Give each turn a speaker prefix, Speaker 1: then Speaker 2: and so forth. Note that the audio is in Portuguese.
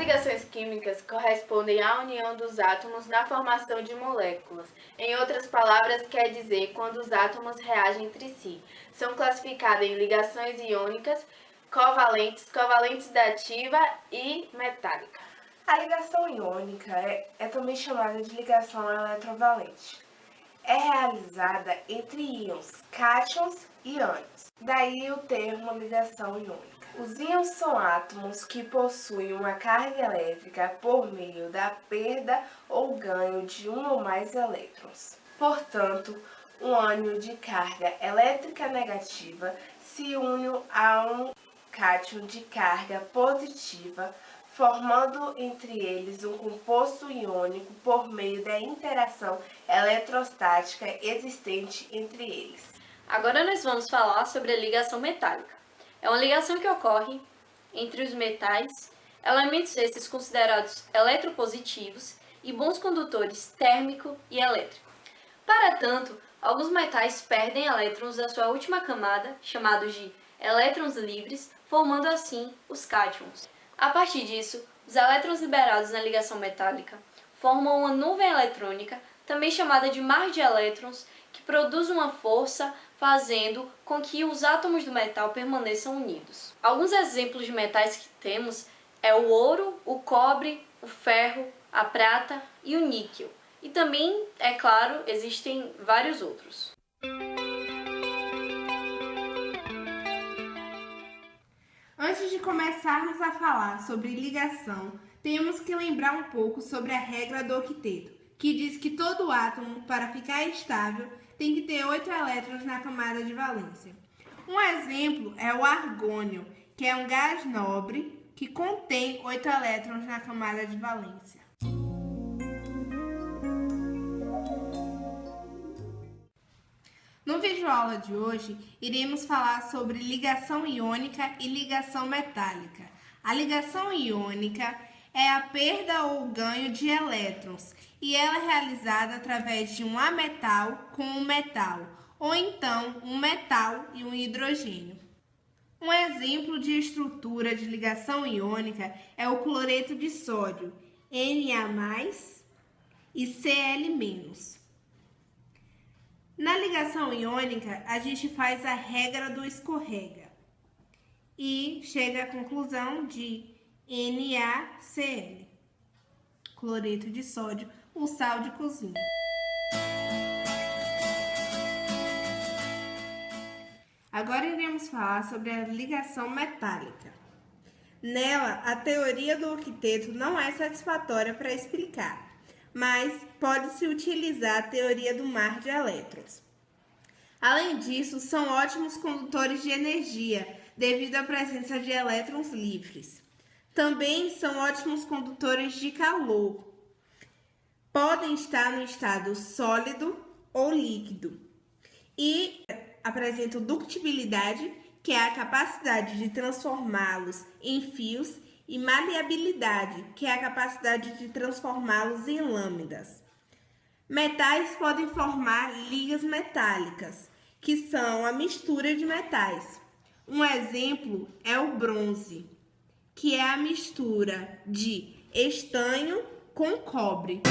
Speaker 1: ligações químicas correspondem à união dos átomos na formação de moléculas. Em outras palavras, quer dizer quando os átomos reagem entre si. São classificadas em ligações iônicas, covalentes dativa e metálica.
Speaker 2: A ligação iônica é também chamada de ligação eletrovalente. É realizada entre íons, cátions e ânions. Daí o termo ligação iônica. Os íons são átomos que possuem uma carga elétrica por meio da perda ou ganho de um ou mais elétrons. Portanto, um ânion de carga elétrica negativa se une a um cátion de carga positiva, formando entre eles um composto iônico por meio da interação eletrostática existente entre eles.
Speaker 3: Agora nós vamos falar sobre a ligação metálica. É uma ligação que ocorre entre os metais, elementos esses considerados eletropositivos e bons condutores térmico e elétrico. Para tanto, alguns metais perdem elétrons da sua última camada, chamados de elétrons livres, formando assim os cátions. A partir disso, os elétrons liberados na ligação metálica formam uma nuvem eletrônica, também chamada de mar de elétrons, que produz uma força fazendo com que os átomos do metal permaneçam unidos. Alguns exemplos de metais que temos é o ouro, o cobre, o ferro, a prata e o níquel. E também, é claro, existem vários outros.
Speaker 4: Antes de começarmos a falar sobre ligação, temos que lembrar um pouco sobre a regra do octeto, que diz que todo átomo, para ficar estável, tem que ter 8 elétrons na camada de valência. Um exemplo é o argônio, que é um gás nobre que contém 8 elétrons na camada de valência. No videoaula de hoje, iremos falar sobre ligação iônica e ligação metálica. A ligação iônica é a perda ou ganho de elétrons e ela é realizada através de um ametal com um metal, ou então um metal e um hidrogênio. Um exemplo de estrutura de ligação iônica é o cloreto de sódio, Na+ e Cl-. Na ligação iônica, a gente faz a regra do escorrega e chega à conclusão de NaCl, cloreto de sódio, o sal de cozinha. Agora iremos falar sobre a ligação metálica. Nela, a teoria do octeto não é satisfatória para explicar, mas pode-se utilizar a teoria do mar de elétrons. Além disso, são ótimos condutores de energia, devido à presença de elétrons livres. Também são ótimos condutores de calor. Podem estar no estado sólido ou líquido. E apresentam ductibilidade, que é a capacidade de transformá-los em fios, e maleabilidade, que é a capacidade de transformá-los em lâminas. Metais podem formar ligas metálicas, que são a mistura de metais. Um exemplo é o bronze, que é a mistura de estanho com cobre.